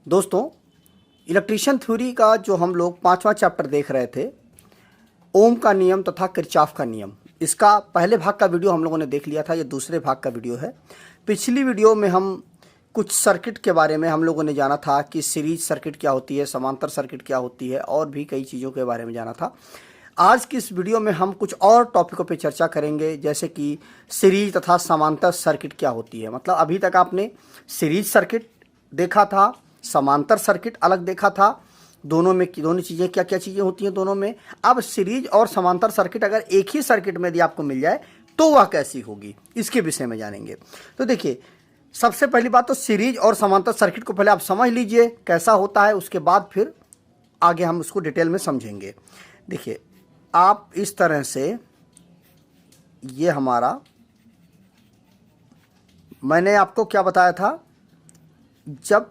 दोस्तों, electrician theory का जो हम लोग 5वां चैप्टर देख रहे थे, ओम का नियम तथा किरचॉफ का नियम, इसका पहले भाग का वीडियो हम लोगों ने देख लिया था। ये दूसरे भाग का वीडियो है। पिछली वीडियो में हम कुछ सर्किट के बारे में हम लोगों ने जाना था कि सीरीज सर्किट क्या होती है, समांतर सर्किट क्या होती है, और भी कई चीज़ों के बारे में जाना था। आज की इस वीडियो में हम कुछ और टॉपिकों पे चर्चा करेंगे, जैसे कि सीरीज तथा समांतर सर्किट क्या होती है। मतलब अभी तक आपने सीरीज सर्किट देखा था, समांतर सर्किट अलग देखा था, दोनों में दोनों चीज़ें क्या क्या चीज़ें होती हैं दोनों में। अब सीरीज और समांतर सर्किट अगर एक ही सर्किट में यदि आपको मिल जाए तो वह कैसी होगी, इसके विषय में जानेंगे। तो देखिए, सबसे पहली बात तो सीरीज और समांतर सर्किट को पहले आप समझ लीजिए कैसा होता है, उसके बाद फिर आगे हम उसको डिटेल में समझेंगे। देखिए, आप इस तरह से, ये हमारा, मैंने आपको क्या बताया था, जब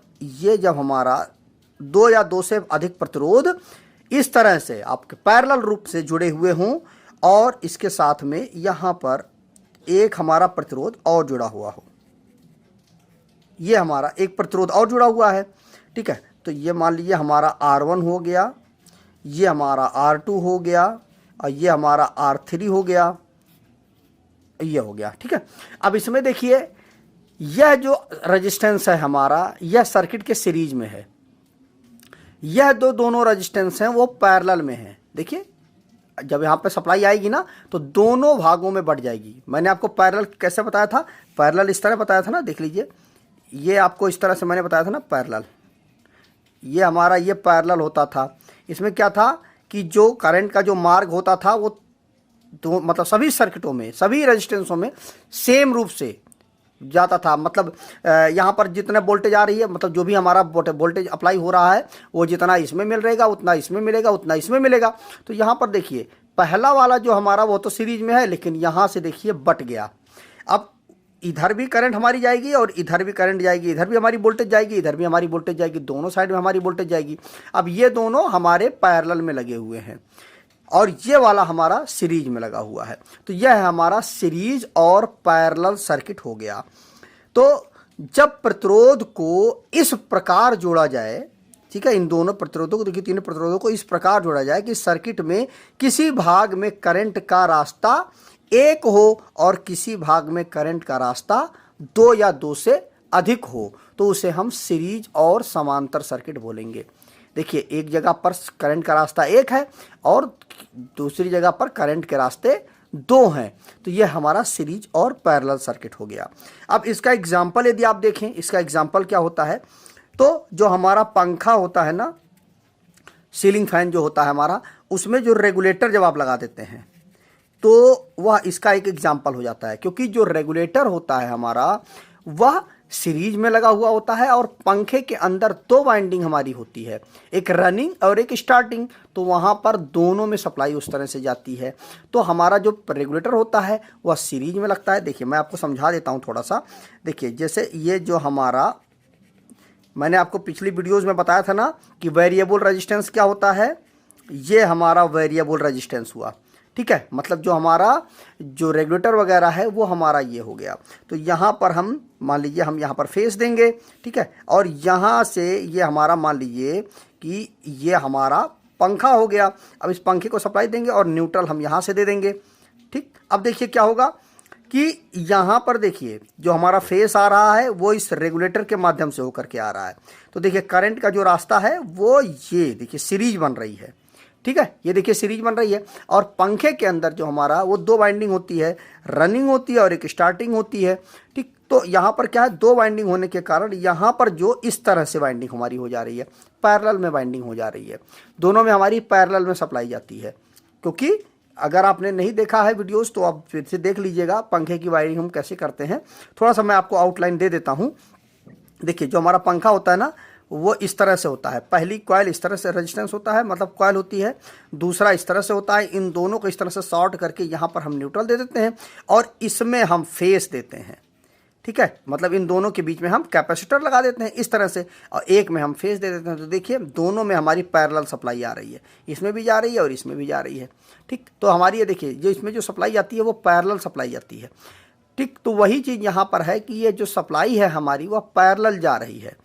हमारा दो या दो से अधिक प्रतिरोध इस तरह से आपके पैरेलल रूप से जुड़े हुए हों और इसके साथ में यहाँ पर एक हमारा प्रतिरोध और जुड़ा हुआ हो, ये हमारा एक प्रतिरोध और जुड़ा हुआ है, ठीक है। तो ये मान लीजिए हमारा R1 हो गया, ये हमारा R2 हो गया, और ये हमारा R3 हो गया, ये हो गया, ठीक है। अब इसमें देखिए, यह जो रेजिस्टेंस है हमारा, यह सर्किट के सीरीज में है। यह दोनों रेजिस्टेंस हैं वो पैरेलल में हैं। देखिए, जब यहाँ पे सप्लाई आएगी ना तो दोनों भागों में बढ़ जाएगी। मैंने आपको पैरेलल कैसे बताया था, पैरेलल इस तरह बताया था ना, देख लीजिए, ये आपको इस तरह से मैंने बताया था ना पैरेलल, ये हमारा ये पैरेलल होता था। इसमें क्या था कि जो करंट का जो मार्ग होता था वो तो मतलब सभी सर्किटों में, सभी रेजिस्टेंसों में सेम रूप से जाता था। मतलब यहाँ पर जितना वोल्टेज आ रही है, मतलब जो भी हमारा वोल्टेज अप्लाई हो रहा है, वो जितना इसमें मिल रहेगा उतना इसमें मिलेगा, उतना इसमें मिलेगा। तो यहाँ पर देखिए, पहला वाला जो हमारा वो तो सीरीज में है, लेकिन यहाँ से देखिए बट गया। अब इधर भी करंट हमारी जाएगी और इधर भी करंट जाएगी, इधर भी हमारी वोल्टेज जाएगी, इधर भी हमारी वोल्टेज जाएगी, दोनों साइड में हमारी वोल्टेज जाएगी। अब ये दोनों हमारे पैरेलल में लगे हुए हैं और ये वाला हमारा सीरीज में लगा हुआ है। तो यह है हमारा सीरीज और पैरेलल सर्किट हो गया। तो जब प्रतिरोध को इस प्रकार जोड़ा जाए, ठीक है, इन दोनों प्रतिरोधों को, देखिए तीनों प्रतिरोधों को इस प्रकार जोड़ा जाए कि सर्किट में किसी भाग में करंट का रास्ता एक हो और किसी भाग में करंट का रास्ता दो या दो से अधिक हो, तो उसे हम सीरीज और समांतर सर्किट बोलेंगे। देखिए, एक जगह पर करंट का रास्ता एक है और दूसरी जगह पर करंट के रास्ते दो हैं, तो यह हमारा सीरीज और पैरेलल सर्किट हो गया। अब इसका एग्जाम्पल यदि आप देखें, इसका एग्जाम्पल क्या होता है, तो जो हमारा पंखा होता है ना, सीलिंग फैन जो होता है हमारा, उसमें जो रेगुलेटर जब आप लगा देते हैं तो वह इसका एक एग्जाम्पल हो जाता है। क्योंकि जो रेगुलेटर होता है हमारा, वह सीरीज में लगा हुआ होता है और पंखे के अंदर दो वाइंडिंग हमारी होती है, एक रनिंग और एक स्टार्टिंग। तो वहाँ पर दोनों में सप्लाई उस तरह से जाती है। तो हमारा जो रेगुलेटर होता है वह सीरीज में लगता है। देखिए, मैं आपको समझा देता हूँ थोड़ा सा। देखिए, जैसे ये जो हमारा, मैंने आपको पिछली वीडियोज़ में बताया था ना कि वेरिएबल रेजिस्टेंस क्या होता है, ये हमारा वेरिएबल रेजिस्टेंस हुआ, ठीक है। मतलब जो हमारा जो रेगुलेटर वगैरह है वो हमारा ये हो गया। तो यहाँ पर हम मान लीजिए हम यहाँ पर फेस देंगे, ठीक है, और यहाँ से ये हमारा मान लीजिए कि ये हमारा पंखा हो गया। अब इस पंखे को सप्लाई देंगे और न्यूट्रल हम यहाँ से दे देंगे, ठीक। अब देखिए क्या होगा कि यहाँ पर देखिए जो हमारा फेस आ रहा है वो इस रेगुलेटर के माध्यम से होकर के आ रहा है। तो देखिए करंट का जो रास्ता है वो ये देखिए सीरीज बन रही है, ठीक है, ये देखिए सीरीज बन रही है। और पंखे के अंदर जो हमारा वो दो वाइंडिंग होती है, रनिंग होती है और एक स्टार्टिंग होती है, ठीक। तो यहाँ पर क्या है, दो वाइंडिंग होने के कारण यहाँ पर जो इस तरह से वाइंडिंग हमारी हो जा रही है, पैरेलल में वाइंडिंग हो जा रही है, दोनों में हमारी पैरेलल में सप्लाई जाती है। क्योंकि अगर आपने नहीं देखा है वीडियोस तो आप फिर से देख लीजिएगा पंखे की वायरिंग हम कैसे करते हैं। थोड़ा सा मैं आपको आउटलाइन दे देता हूँ। देखिए, जो हमारा पंखा होता है ना, वो इस तरह से होता है। पहली कॉइल इस तरह से रेजिस्टेंस होता है, मतलब कॉइल होती है, दूसरा इस तरह से होता है। इन दोनों को इस तरह से शॉर्ट करके यहाँ पर हम न्यूट्रल दे देते हैं और इसमें हम फेस देते हैं, ठीक है। मतलब इन दोनों के बीच में हम कैपेसिटर लगा देते हैं इस तरह से, और एक में हम फेस दे देते हैं। तो देखिए दोनों में हमारी पैरेलल सप्लाई आ रही है, इसमें भी जा रही है और इसमें भी जा रही है, ठीक। तो हमारी ये देखिए जो इसमें जो सप्लाई आती है वो पैरेलल सप्लाई आती है, ठीक। तो वही चीज़ यहाँ पर है कि ये जो सप्लाई है हमारी वह पैरेलल जा रही है,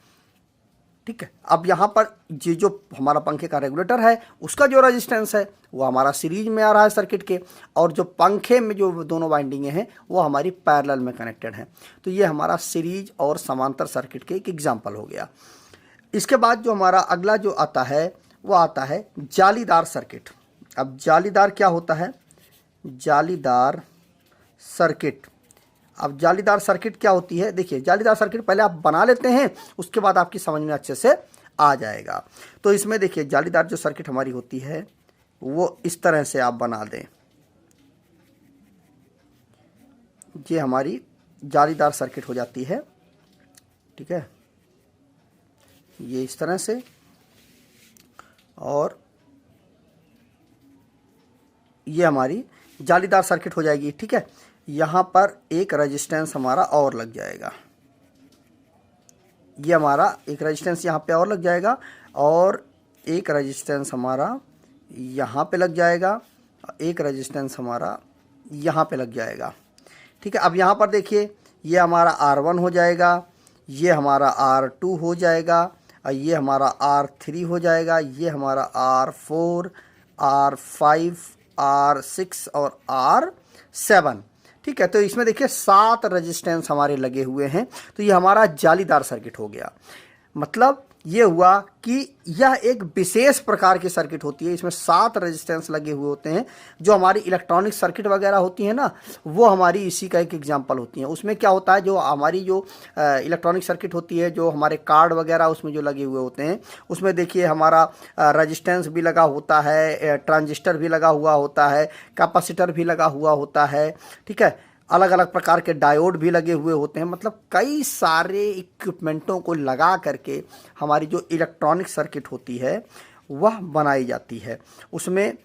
ठीक है। अब यहाँ पर ये जो हमारा पंखे का रेगुलेटर है उसका जो रेजिस्टेंस है वो हमारा सीरीज में आ रहा है सर्किट के, और जो पंखे में जो दोनों वाइंडिंगें हैं वो हमारी पैरेलल में कनेक्टेड हैं। तो ये हमारा सीरीज और समांतर सर्किट के एक एग्जाम्पल हो गया। इसके बाद जो हमारा अगला जो आता है वो आता है जालीदार सर्किट। अब जालीदार क्या होता है? जालीदार सर्किट। अब जालीदार सर्किट क्या होती है? देखिए, जालीदार सर्किट पहले आप बना लेते हैं, उसके बाद आपकी समझ में अच्छे से आ जाएगा। तो इसमें देखिए, जालीदार जो सर्किट हमारी होती है वो इस तरह से आप बना दें। ये हमारी जालीदार सर्किट हो जाती है, ठीक है, ये इस तरह से, और ये हमारी जालीदार सर्किट हो जाएगी, ठीक है। यहाँ पर एक रेजिस्टेंस हमारा और लग जाएगा, ये हमारा एक रेजिस्टेंस यहाँ पे और लग जाएगा, और एक रेजिस्टेंस हमारा यहाँ पे लग जाएगा, एक रेजिस्टेंस हमारा यहाँ पे लग जाएगा, ठीक है। अब यहाँ पर देखिए, ये हमारा R1 हो जाएगा, ये हमारा R2 हो जाएगा, और ये हमारा R3 हो जाएगा, ये हमारा R4, R5, R6 और R7, ठीक है। तो इसमें देखिए 7 रेजिस्टेंस हमारे लगे हुए हैं। तो ये हमारा जालीदार सर्किट हो गया। मतलब ये हुआ कि यह एक विशेष प्रकार की सर्किट होती है, इसमें 7 रेजिस्टेंस लगे हुए होते हैं। जो हमारी इलेक्ट्रॉनिक सर्किट वगैरह होती है ना, वो हमारी इसी का एक एग्जांपल होती है। उसमें क्या होता है, जो हमारी जो इलेक्ट्रॉनिक सर्किट होती है, जो हमारे कार्ड वगैरह उसमें जो लगे हुए होते हैं, उसमें देखिए हमारा रेजिस्टेंस भी लगा होता है, ट्रांजिस्टर भी लगा हुआ होता है, कैपेसिटर भी लगा हुआ होता है, ठीक है, अलग अलग प्रकार के डायोड भी लगे हुए होते हैं। मतलब कई सारे इक्विपमेंटों को लगा करके हमारी जो इलेक्ट्रॉनिक सर्किट होती है वह बनाई जाती है। उसमें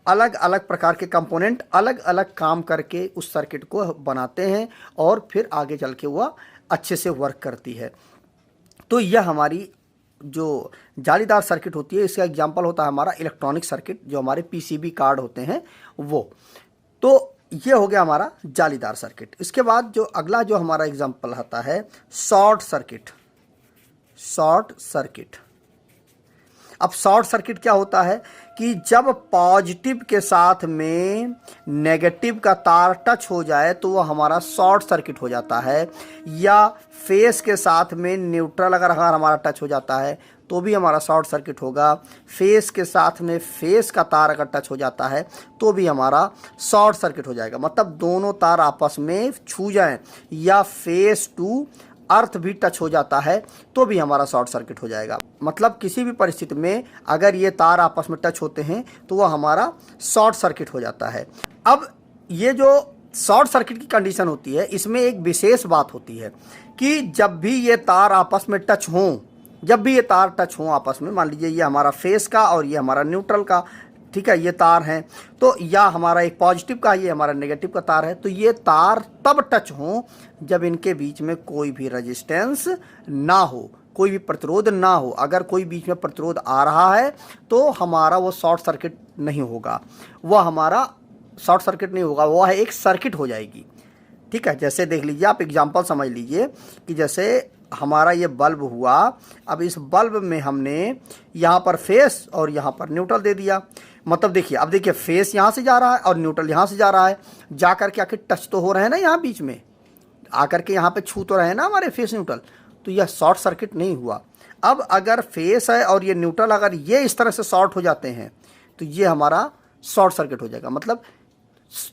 अलग अलग प्रकार के कंपोनेंट अलग अलग काम करके उस सर्किट को बनाते हैं, और फिर आगे चल के वह अच्छे से वर्क करती है। तो यह हमारी जो जालीदार सर्किट होती है, इसका एग्जाम्पल होता है हमारा इलेक्ट्रॉनिक सर्किट, जो हमारे पीसीबी कार्ड होते हैं वो। तो ये हो गया हमारा जालीदार सर्किट। इसके बाद जो अगला जो हमारा एग्जांपल आता है शॉर्ट सर्किट। Short circuit. अब शॉर्ट सर्किट क्या होता है कि जब पॉजिटिव के साथ में नेगेटिव का तार टच हो जाए तो वह हमारा शॉर्ट सर्किट हो जाता है, या फेस के साथ में न्यूट्रल अगर हमारा टच हो जाता है तो भी हमारा शॉर्ट सर्किट होगा। फेस के साथ में फेस का तार अगर टच हो जाता है तो भी हमारा शॉर्ट सर्किट हो जाएगा। मतलब दोनों तार आपस में छू जाएं, या फेस टू अर्थ भी टच हो जाता है तो भी हमारा शॉर्ट सर्किट हो जाएगा। मतलब किसी भी परिस्थिति में अगर ये तार आपस में टच होते हैं तो वह हमारा शॉर्ट सर्किट हो जाता है। अब ये जो शॉर्ट सर्किट की कंडीशन होती है, इसमें एक विशेष बात होती है कि जब भी ये तार आपस में टच हों, जब भी ये तार टच हों आपस में, मान लीजिए ये हमारा फेस का और ये हमारा न्यूट्रल का, ठीक है, ये तार हैं, तो या हमारा एक पॉजिटिव का, ये हमारा नेगेटिव का तार है, तो ये तार तब टच हों जब इनके बीच में कोई भी रेजिस्टेंस ना हो, कोई भी प्रतिरोध ना हो। अगर कोई बीच में प्रतिरोध आ रहा है तो हमारा वो शॉर्ट सर्किट नहीं होगा, वह हमारा शॉर्ट सर्किट नहीं होगा, वह एक सर्किट हो जाएगी, ठीक है। जैसे देख लीजिए, आप एग्जाम्पल समझ लीजिए कि जैसे हमारा ये बल्ब हुआ, अब इस बल्ब में हमने यहाँ पर फेस और यहाँ पर न्यूट्रल दे दिया। मतलब देखिए, अब देखिए फेस यहाँ से जा रहा है और न्यूट्रल यहाँ से जा रहा है, जा करके आके टच तो हो रहे हैं ना, यहाँ बीच में आकर के यहाँ पे छू तो रहे हैं ना हमारे फेस न्यूट्रल, तो यह शॉर्ट सर्किट नहीं हुआ। अब अगर फेस है और ये न्यूट्रल अगर ये इस तरह से शॉर्ट हो जाते हैं तो ये हमारा शॉर्ट सर्किट हो जाएगा। मतलब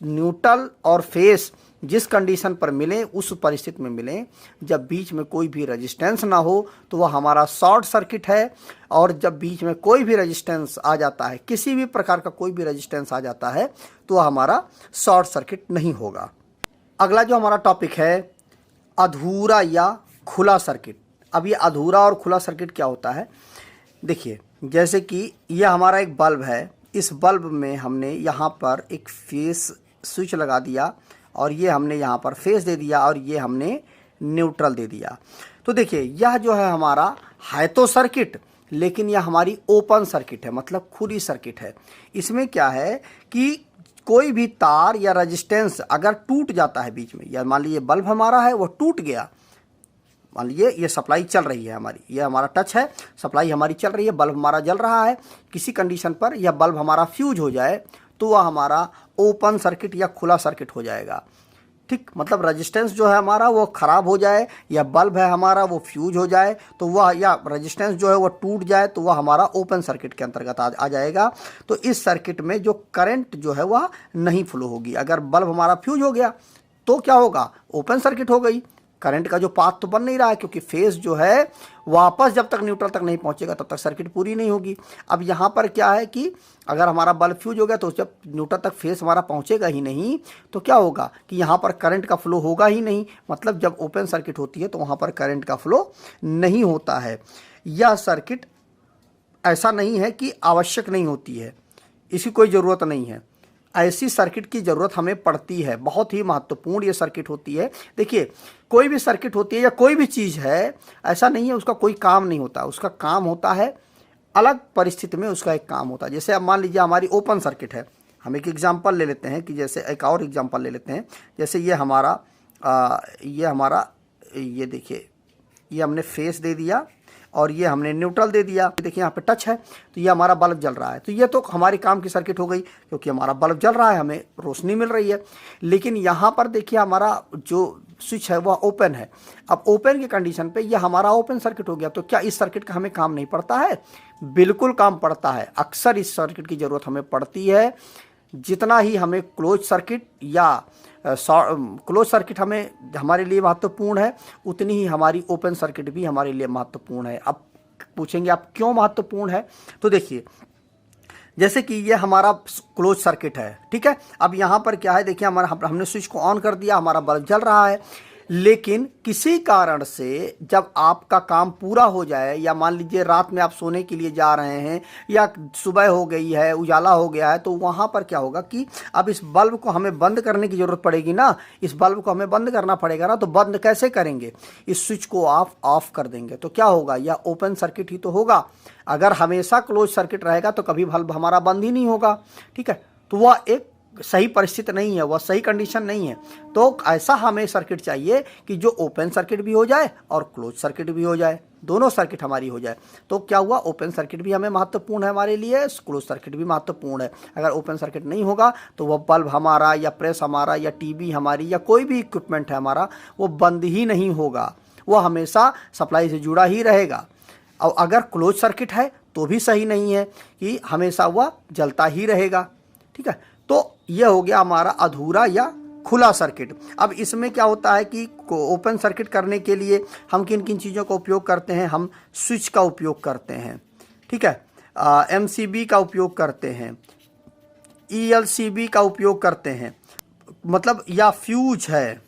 न्यूट्रल और फेस जिस कंडीशन पर मिलें, उस परिस्थिति में मिलें जब बीच में कोई भी रेजिस्टेंस ना हो तो वह हमारा शॉर्ट सर्किट है, और जब बीच में कोई भी रेजिस्टेंस आ जाता है, किसी भी प्रकार का कोई भी रेजिस्टेंस आ जाता है, तो वह हमारा शॉर्ट सर्किट नहीं होगा। अगला जो हमारा टॉपिक है अधूरा या खुला सर्किट। अब ये अधूरा और खुला सर्किट क्या होता है? देखिए, जैसे कि यह हमारा एक बल्ब है, इस बल्ब में हमने यहाँ पर एक फेस स्विच लगा दिया, और ये हमने यहाँ पर फेस दे दिया, और ये हमने न्यूट्रल दे दिया। तो देखिए, यह जो है हमारा है तो सर्किट, लेकिन यह हमारी ओपन सर्किट है, मतलब खुली सर्किट है। इसमें क्या है कि कोई भी तार या रेजिस्टेंस अगर टूट जाता है बीच में, या मान लीजिए बल्ब हमारा है वो टूट गया, मान लीजिए ये सप्लाई चल रही है हमारी, ये हमारा टच है, सप्लाई हमारी चल रही है, बल्ब हमारा जल रहा है, किसी कंडीशन पर यह बल्ब हमारा फ्यूज हो जाए तो वह हमारा ओपन सर्किट या खुला सर्किट हो जाएगा। ठीक, मतलब रेजिस्टेंस जो है हमारा वो ख़राब हो जाए, या बल्ब है हमारा वो फ्यूज हो जाए तो वह, या रेजिस्टेंस जो है वो टूट जाए तो वह हमारा ओपन सर्किट के अंतर्गत आ जाएगा। तो इस सर्किट में जो करंट जो है वह नहीं फ्लो होगी। अगर बल्ब हमारा फ्यूज हो गया तो क्या होगा, ओपन सर्किट हो गई, करंट का जो पाथ तो बन नहीं रहा है, क्योंकि फेस जो है वापस जब तक न्यूट्रल तक नहीं पहुंचेगा तब तक सर्किट पूरी नहीं होगी। अब यहाँ पर क्या है कि अगर हमारा बल्ब फ्यूज हो गया तो जब न्यूट्रल तक फेस हमारा पहुंचेगा ही नहीं तो क्या होगा कि यहाँ पर करंट का फ्लो होगा ही नहीं। मतलब जब ओपन सर्किट होती है तो वहाँ पर करंट का फ्लो नहीं होता है। यह सर्किट ऐसा नहीं है कि आवश्यक नहीं होती है, इसकी कोई ज़रूरत नहीं है, ऐसी सर्किट की ज़रूरत हमें पड़ती है। बहुत ही महत्वपूर्ण ये सर्किट होती है। देखिए, कोई भी सर्किट होती है या कोई भी चीज़ है, ऐसा नहीं है उसका कोई काम नहीं होता, उसका काम होता है अलग परिस्थिति में, उसका एक काम होता है। जैसे अब मान लीजिए हमारी ओपन सर्किट है, हम एक एग्जांपल ले लेते हैं कि जैसे एक और एग्जांपल ले लेते हैं, जैसे ये हमारा ये देखिए, ये हमने फेस दे दिया और ये हमने न्यूट्रल दे दिया। देखिए यहाँ पे टच है तो ये हमारा बल्ब जल रहा है, तो ये तो हमारी काम की सर्किट हो गई क्योंकि हमारा बल्ब जल रहा है, हमें रोशनी मिल रही है। लेकिन यहाँ पर देखिए हमारा जो स्विच है वह ओपन है। अब ओपन की कंडीशन पे यह हमारा ओपन सर्किट हो गया, तो क्या इस सर्किट का हमें काम नहीं पड़ता है? बिल्कुल काम पड़ता है। अक्सर इस सर्किट की ज़रूरत हमें पड़ती है। जितना ही हमें क्लोज सर्किट या क्लोज सर्किट हमें हमारे लिए महत्वपूर्ण है, उतनी ही हमारी ओपन सर्किट भी हमारे लिए महत्वपूर्ण है। अब पूछेंगे आप क्यों महत्वपूर्ण है, तो देखिए जैसे कि ये हमारा क्लोज सर्किट है, ठीक है। अब यहाँ पर क्या है, देखिए हमने स्विच को ऑन कर दिया, हमारा बल्ब जल रहा है, लेकिन किसी कारण से जब आपका काम पूरा हो जाए, या मान लीजिए रात में आप सोने के लिए जा रहे हैं या सुबह हो गई है, उजाला हो गया है, तो वहाँ पर क्या होगा कि अब इस बल्ब को हमें बंद करने की ज़रूरत पड़ेगी ना, इस बल्ब को हमें बंद करना पड़ेगा ना। तो बंद कैसे करेंगे? इस स्विच को आप ऑफ कर देंगे तो क्या होगा, यह ओपन सर्किट ही तो होगा। अगर हमेशा क्लोज सर्किट रहेगा तो कभी बल्ब हमारा बंद ही नहीं होगा, ठीक है। तो वह एक सही परिस्थिति नहीं है, वह सही कंडीशन नहीं है। तो ऐसा हमें सर्किट चाहिए कि जो ओपन सर्किट भी हो जाए और क्लोज सर्किट भी हो जाए, दोनों सर्किट हमारी हो जाए। तो क्या हुआ, ओपन सर्किट भी हमें महत्वपूर्ण है हमारे लिए, क्लोज सर्किट भी महत्वपूर्ण है। अगर ओपन सर्किट नहीं होगा तो वह बल्ब हमारा या प्रेस हमारा या टीवी हमारी या कोई भी इक्विपमेंट है हमारा, वो बंद ही नहीं होगा, वह हमेशा सप्लाई से जुड़ा ही रहेगा। और अगर क्लोज सर्किट है तो भी सही नहीं है कि हमेशा वह जलता ही रहेगा, ठीक है। तो यह हो गया हमारा अधूरा या खुला सर्किट। अब इसमें क्या होता है कि ओपन सर्किट करने के लिए हम किन किन चीज़ों का उपयोग करते हैं? हम स्विच का उपयोग करते हैं, ठीक है, MCB का उपयोग करते हैं, ELCB का उपयोग करते हैं, मतलब या फ्यूज है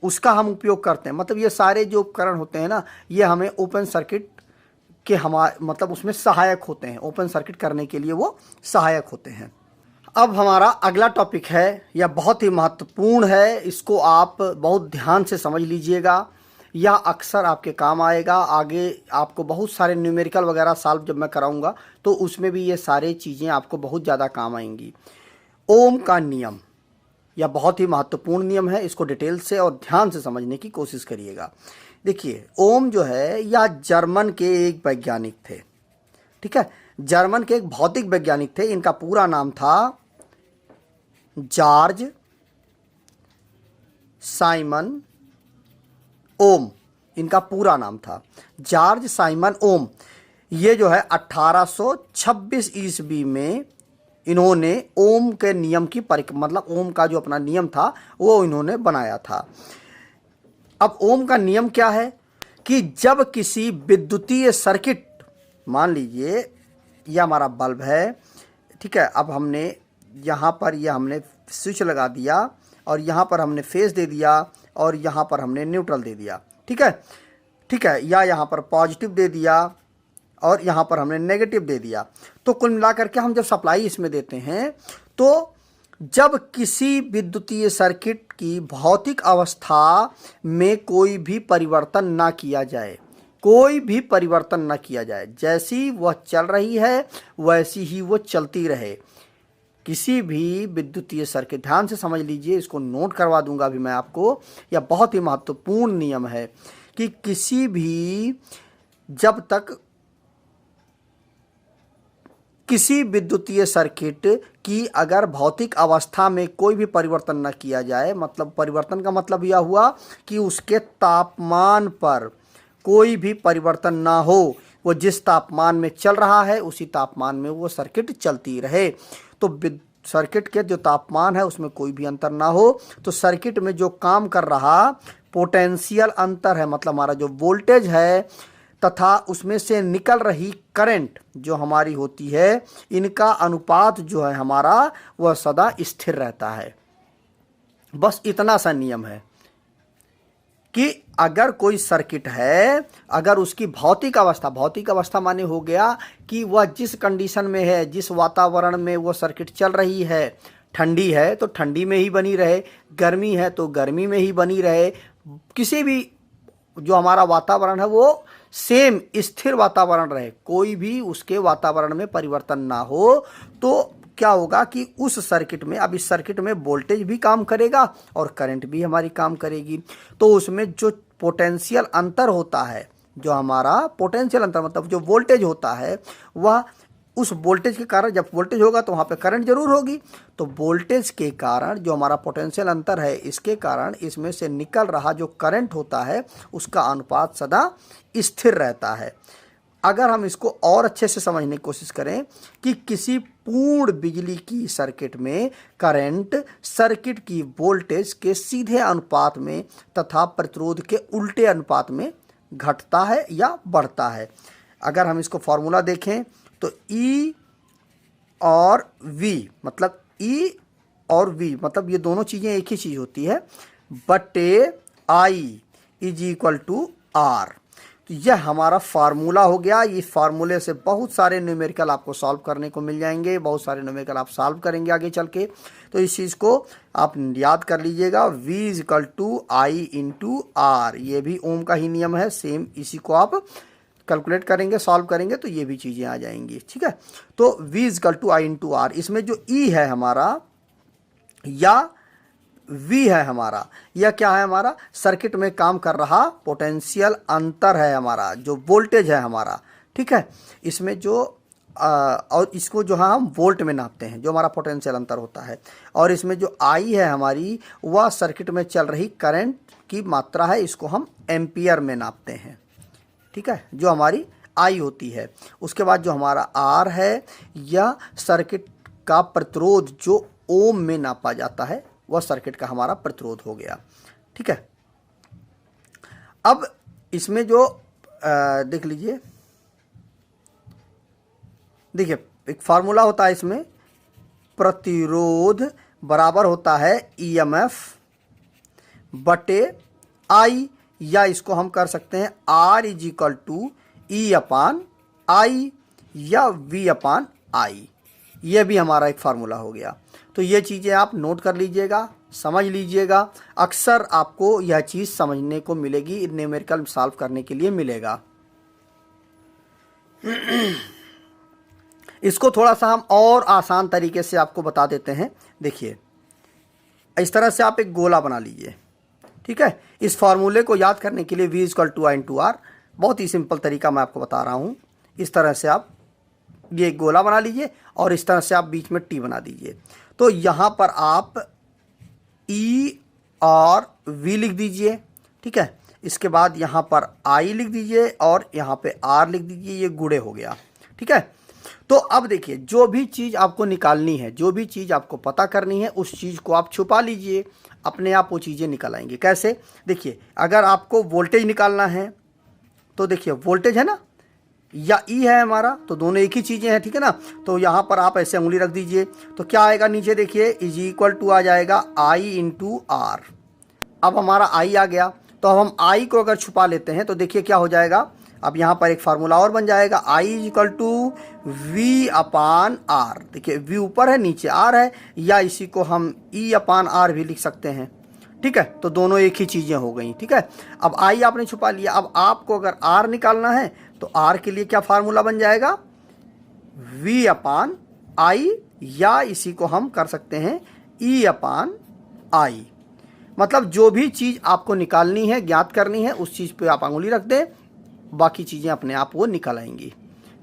उसका हम उपयोग करते हैं। मतलब ये सारे जो उपकरण होते हैं ना, ये हमें ओपन सर्किट के मतलब उसमें सहायक होते हैं, ओपन सर्किट करने के लिए वो सहायक होते हैं। अब हमारा अगला टॉपिक है, यह बहुत ही महत्वपूर्ण है, इसको आप बहुत ध्यान से समझ लीजिएगा, यह अक्सर आपके काम आएगा। आगे आपको बहुत सारे न्यूमेरिकल वगैरह सॉल्व जब मैं कराऊंगा तो उसमें भी ये सारे चीज़ें आपको बहुत ज़्यादा काम आएंगी। ओम का नियम, यह बहुत ही महत्वपूर्ण नियम है, इसको डिटेल से और ध्यान से समझने की कोशिश करिएगा। देखिए, ओम जो है यह जर्मन के एक वैज्ञानिक थे, ठीक है, जर्मन के एक भौतिक वैज्ञानिक थे। इनका पूरा नाम था जॉर्ज साइमन ओम, इनका पूरा नाम था जॉर्ज साइमन ओम। ये जो है 1826 ईस्वी में इन्होंने ओम के नियम की मतलब ओम का जो अपना नियम था वो इन्होंने बनाया था। अब ओम का नियम क्या है कि जब किसी विद्युतीय सर्किट, मान लीजिए ये हमारा बल्ब है, ठीक है, अब हमने यहाँ पर हमने स्विच लगा दिया और यहाँ पर हमने फेस दे दिया और यहाँ पर हमने न्यूट्रल दे दिया, ठीक है, या यहाँ पर पॉजिटिव दे दिया और यहाँ पर हमने नेगेटिव दे दिया। तो कुल मिलाकर के हम जब सप्लाई इसमें देते हैं, तो जब किसी विद्युतीय सर्किट की भौतिक अवस्था में कोई भी परिवर्तन ना किया जाए, कोई भी परिवर्तन ना किया जाए, जैसी वह चल रही है वैसी ही वो चलती रहे। किसी भी विद्युतीय सर्किट, ध्यान से समझ लीजिए, इसको नोट करवा दूंगा अभी मैं आपको, यह बहुत ही महत्वपूर्ण नियम है। कि किसी भी जब तक किसी विद्युतीय सर्किट की अगर भौतिक अवस्था में कोई भी परिवर्तन न किया जाए, मतलब परिवर्तन का मतलब यह हुआ कि उसके तापमान पर कोई भी परिवर्तन ना हो, वो जिस तापमान में चल रहा है उसी तापमान में वो सर्किट चलती रहे। तो सर्किट के जो तापमान है उसमें कोई भी अंतर ना हो, तो सर्किट में जो काम कर रहा पोटेंशियल अंतर है, मतलब हमारा जो वोल्टेज है तथा उसमें से निकल रही करंट जो हमारी होती है, इनका अनुपात जो है हमारा वह सदा स्थिर रहता है। बस इतना सा नियम है कि अगर कोई सर्किट है, अगर उसकी भौतिक अवस्था माने हो गया कि वह जिस कंडीशन में है, जिस वातावरण में वो सर्किट चल रही है, ठंडी है तो ठंडी में ही बनी रहे, गर्मी है तो गर्मी में ही बनी रहे, किसी भी जो हमारा वातावरण है वो सेम स्थिर वातावरण रहे, कोई भी उसके वातावरण में परिवर्तन ना हो, तो क्या होगा कि उस सर्किट में, अब इस सर्किट में वोल्टेज भी काम करेगा और करंट भी हमारी काम करेगी। तो उसमें जो पोटेंशियल अंतर होता है, जो हमारा पोटेंशियल अंतर मतलब जो वोल्टेज होता है, वह उस वोल्टेज के कारण, जब वोल्टेज होगा तो वहाँ पे करंट जरूर होगी, तो वोल्टेज के कारण जो हमारा पोटेंशियल अंतर है, इसके कारण इसमें से निकल रहा जो करंट होता है उसका अनुपात सदा स्थिर रहता है। अगर हम इसको और अच्छे से समझने की कोशिश करें कि किसी पूर्ण बिजली की सर्किट में करंट सर्किट की वोल्टेज के सीधे अनुपात में तथा प्रतिरोध के उल्टे अनुपात में घटता है या बढ़ता है। अगर हम इसको फॉर्मूला देखें तो E और V, मतलब E और V मतलब ये दोनों चीज़ें एक ही चीज़ होती है, बटे I is equal to R। तो यह हमारा फार्मूला हो गया। इस फार्मूले से बहुत सारे न्यूमेरिकल आपको सॉल्व करने को मिल जाएंगे, बहुत सारे न्यूमेरिकल आप सॉल्व करेंगे आगे चल के। तो इस चीज़ को आप याद कर लीजिएगा, V is equal to I into R. ये भी ओम का ही नियम है, सेम इसी को आप कैलकुलेट करेंगे, सॉल्व करेंगे तो ये भी चीज़ें आ जाएंगी। ठीक है, तो V is equal to I into R. इसमें जो E है हमारा या V है हमारा, यह क्या है हमारा सर्किट में काम कर रहा पोटेंशियल अंतर है हमारा, जो वोल्टेज है हमारा। ठीक है, इसमें जो और इसको जो है हम वोल्ट में नापते हैं, जो हमारा पोटेंशियल अंतर होता है। और इसमें जो I है हमारी, वह सर्किट में चल रही करंट की मात्रा है, इसको हम एम्पियर में नापते हैं। ठीक है, जो हमारी I होती है। उसके बाद जो हमारा R है, यह सर्किट का प्रतिरोध जो ओम में नापा जाता है, वह सर्किट का हमारा प्रतिरोध हो गया। ठीक है, अब इसमें जो देख लीजिए, देखिए एक फार्मूला होता है इसमें, प्रतिरोध बराबर होता है EMF बटे I, या इसको हम कर सकते हैं R is equal to E upon I या V अपान I। ये भी हमारा एक फार्मूला हो गया। तो ये चीज़ें आप नोट कर लीजिएगा, समझ लीजिएगा। अक्सर आपको यह चीज़ समझने को मिलेगी, न्यूमेरिकल सॉल्व करने के लिए मिलेगा। इसको थोड़ा सा हम और आसान तरीके से आपको बता देते हैं। देखिए, इस तरह से आप एक गोला बना लीजिए। ठीक है, इस फार्मूले को याद करने के लिए V equal to I into R, बहुत ही सिंपल तरीका मैं आपको बता रहा हूँ। इस तरह से आप ये एक गोला बना लीजिए और इस तरह से आप बीच में T बना दीजिए। तो यहाँ पर आप E और V लिख दीजिए। ठीक है, इसके बाद यहाँ पर I लिख दीजिए और यहाँ पे R लिख दीजिए। ये गुणे हो गया। ठीक है, तो अब देखिए, जो भी चीज़ आपको निकालनी है, जो भी चीज़ आपको पता करनी है, उस चीज़ को आप छुपा लीजिए, अपने आप वो चीज़ें निकल आएंगी। कैसे? देखिए, अगर आपको वोल्टेज निकालना है तो देखिए वोल्टेज है ना, या E है हमारा, तो दोनों एक ही चीज़ें हैं। ठीक है ना, तो यहाँ पर आप ऐसे उंगली रख दीजिए, तो क्या आएगा नीचे देखिए, इज इक्वल टू आ जाएगा I इंटू आर। अब हमारा I आ गया, तो अब हम I को अगर छुपा लेते हैं तो देखिए क्या हो जाएगा। अब यहाँ पर एक फार्मूला और बन जाएगा, I is equal to V upon R. देखिए V ऊपर है, नीचे R है, या इसी को हम E अपान आर भी लिख सकते हैं। ठीक है, तो दोनों एक ही चीज़ें हो गई। ठीक है, अब I आपने छुपा लिया। अब आपको अगर R निकालना है तो R के लिए क्या फार्मूला बन जाएगा, V अपान I, या इसी को हम कर सकते हैं E अपान I। मतलब जो भी चीज़ आपको निकालनी है, ज्ञात करनी है, उस चीज़ पे आप अंगुली रख दें, बाकी चीज़ें अपने आप वो निकल आएंगी।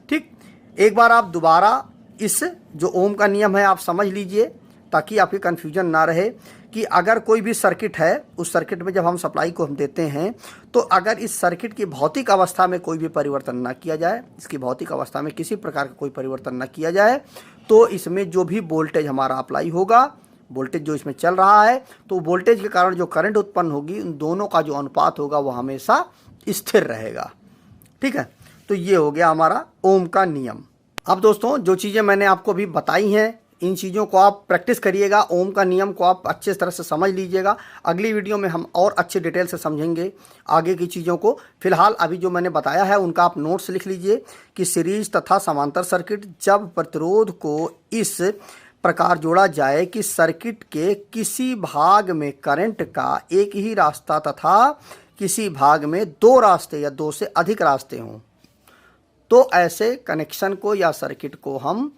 ठीक, एक बार आप दोबारा इस जो ओम का नियम है आप समझ लीजिए, ताकि आपकी कन्फ्यूजन ना रहे कि अगर कोई भी सर्किट है, उस सर्किट में जब हम सप्लाई को हम देते हैं, तो अगर इस सर्किट की भौतिक अवस्था में कोई भी परिवर्तन ना किया जाए, इसकी भौतिक अवस्था में किसी प्रकार का कोई परिवर्तन ना किया जाए, तो इसमें जो भी वोल्टेज हमारा अप्लाई होगा, वोल्टेज जो इसमें चल रहा है, तो वोल्टेज के कारण जो करंट उत्पन्न होगी, उन दोनों का जो अनुपात होगा वो हमेशा स्थिर रहेगा। ठीक है, तो ये हो गया हमारा ओम का नियम। अब दोस्तों, जो चीज़ें मैंने आपको अभी बताई हैं, इन चीज़ों को आप प्रैक्टिस करिएगा, ओम का नियम को आप अच्छे तरह से समझ लीजिएगा। अगली वीडियो में हम और अच्छे डिटेल से समझेंगे आगे की चीज़ों को। फिलहाल अभी जो मैंने बताया है उनका आप नोट्स लिख लीजिए कि सीरीज तथा समांतर सर्किट, जब प्रतिरोध को इस प्रकार जोड़ा जाए कि सर्किट के किसी भाग में करंट का एक ही रास्ता तथा किसी भाग में दो रास्ते या दो से अधिक रास्ते हों, तो ऐसे कनेक्शन को या सर्किट को हम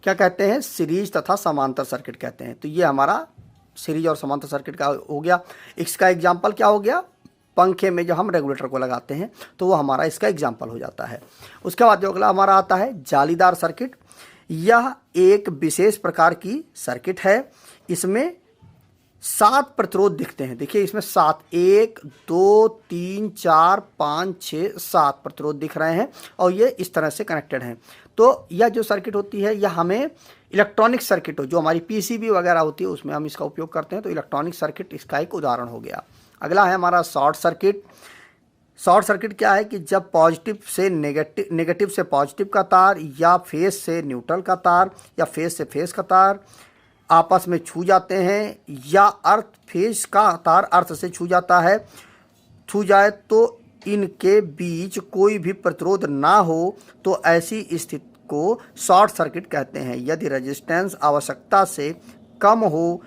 क्या कहते हैं? सीरीज तथा समांतर सर्किट कहते हैं। तो ये हमारा सीरीज और समांतर सर्किट का हो गया। इसका एग्जाम्पल क्या हो गया? पंखे में जो हम रेगुलेटर को लगाते हैं, तो वो हमारा इसका एग्जाम्पल हो जाता है। उसके बाद जो अगला हमारा आता है जालीदार सर्किट। यह एक विशेष प्रकार की सर्किट है। इसमें 7 प्रतिरोध दिखते हैं। देखिए इसमें 7, 1 2 3 4 5 6 7 प्रतिरोध दिख रहे हैं और ये इस तरह से कनेक्टेड हैं। तो यह जो सर्किट होती है, यह हमें इलेक्ट्रॉनिक सर्किट हो, जो हमारी पीसीबी वगैरह होती है उसमें हम इसका उपयोग करते हैं। तो इलेक्ट्रॉनिक सर्किट इसका एक उदाहरण हो गया। अगला है हमारा शॉर्ट सर्किट। शॉर्ट सर्किट क्या है कि जब पॉजिटिव से नेगेटिव से पॉजिटिव का तार या फेज से न्यूट्रल का तार या फेज से फेज का तार आपस में छू जाते हैं, या अर्थ फेज का तार अर्थ से छू जाए तो इनके बीच कोई भी प्रतिरोध ना हो, तो ऐसी स्थिति को शॉर्ट सर्किट कहते हैं। यदि रेजिस्टेंस आवश्यकता से कम हो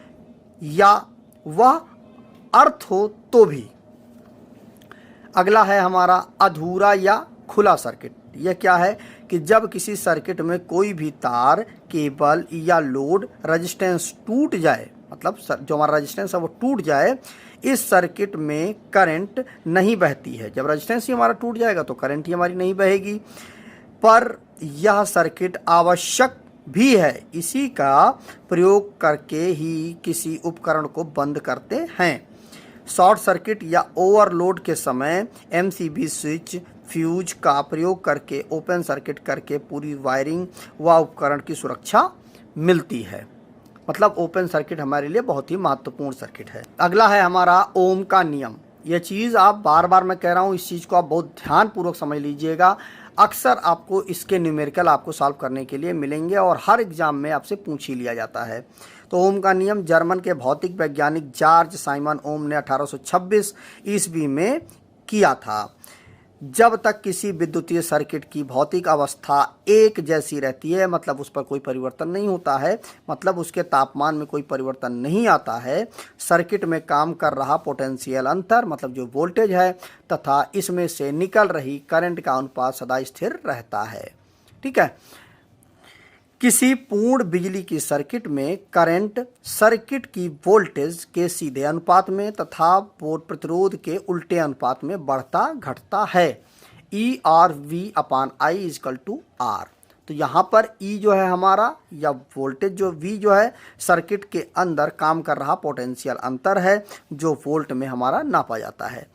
या वह अर्थ हो तो भी। अगला है हमारा अधूरा या खुला सर्किट। यह क्या है कि जब किसी सर्किट में कोई भी तार, केबल या लोड रेजिस्टेंस टूट जाए, मतलब जो हमारा रेजिस्टेंस है वो टूट जाए, इस सर्किट में करंट नहीं बहती है। जब रेजिस्टेंस ही हमारा टूट जाएगा तो करंट ही हमारी नहीं बहेगी। पर यह सर्किट आवश्यक भी है। इसी का प्रयोग करके ही किसी उपकरण को बंद करते हैं। शॉर्ट सर्किट या ओवरलोड के समय एमसीबी स्विच, फ्यूज का प्रयोग करके ओपन सर्किट करके पूरी वायरिंग व उपकरण की सुरक्षा मिलती है। मतलब ओपन सर्किट हमारे लिए बहुत ही महत्वपूर्ण सर्किट है। अगला है हमारा ओम का नियम। यह चीज़ आप बार बार मैं कह रहा हूँ, इस चीज़ को आप बहुत ध्यानपूर्वक समझ लीजिएगा। अक्सर आपको इसके न्यूमेरिकल आपको सॉल्व करने के लिए मिलेंगे और हर एग्जाम में आपसे पूछ ही लिया जाता है। तो ओम का नियम जर्मन के भौतिक वैज्ञानिक जॉर्ज साइमन ओम ने 1826 ईस्वी में किया था। जब तक किसी विद्युतीय सर्किट की भौतिक अवस्था एक जैसी रहती है, मतलब उस पर कोई परिवर्तन नहीं होता है, मतलब उसके तापमान में कोई परिवर्तन नहीं आता है, सर्किट में काम कर रहा पोटेंशियल अंतर, मतलब जो वोल्टेज है, तथा इसमें से निकल रही करंट का अनुपात सदा स्थिर रहता है। ठीक है। किसी पूर्ण बिजली की सर्किट में करंट सर्किट की वोल्टेज के सीधे अनुपात में तथा प्रतिरोध के उल्टे अनुपात में बढ़ता घटता है। E और V upon I is equal to R। तो यहाँ पर E जो है हमारा, या वोल्टेज जो V जो है, सर्किट के अंदर काम कर रहा पोटेंशियल अंतर है जो वोल्ट में हमारा नापा जाता है।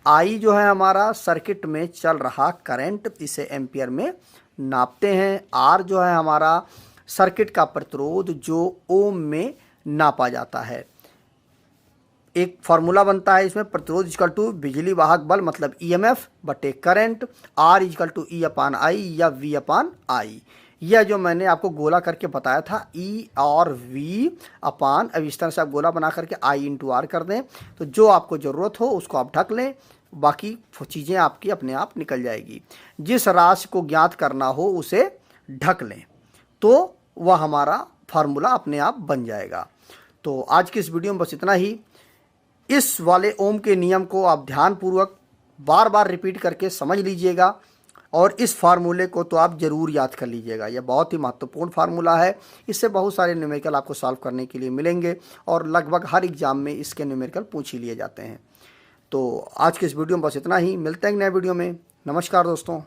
I जो है हमारा सर्किट में चल रहा करंट, इसे एम्पियर में नापते हैं। R जो है हमारा सर्किट का प्रतिरोध जो ओम में नापा जाता है। एक फॉर्मूला बनता है इसमें, प्रतिरोध इजकल टू बिजली वाहक बल मतलब EMF बटे current, R is equal to E upon I या V अपान I। यह जो मैंने आपको गोला करके बताया था, E और V अपान, अब इस तरह से आप गोला बना करके I इंटू R कर दें, तो जो आपको ज़रूरत हो उसको आप ढक लें, बाकी चीज़ें आपकी अपने आप निकल जाएगी। जिस राशि को ज्ञात करना हो उसे ढक लें, तो वह हमारा फार्मूला अपने आप बन जाएगा। तो आज की इस वीडियो में बस इतना ही। इस वाले ओम के नियम को आप ध्यानपूर्वक बार बार रिपीट करके समझ लीजिएगा और इस फार्मूले को तो आप ज़रूर याद कर लीजिएगा, यह बहुत ही महत्वपूर्ण फार्मूला है। इससे बहुत सारे न्यूमेरिकल आपको सॉल्व करने के लिए मिलेंगे और लगभग हर एग्जाम में इसके न्यूमेरिकल पूछ ही लिए जाते हैं। तो आज के इस वीडियो में बस इतना ही, मिलते हैं नए वीडियो में। नमस्कार दोस्तों।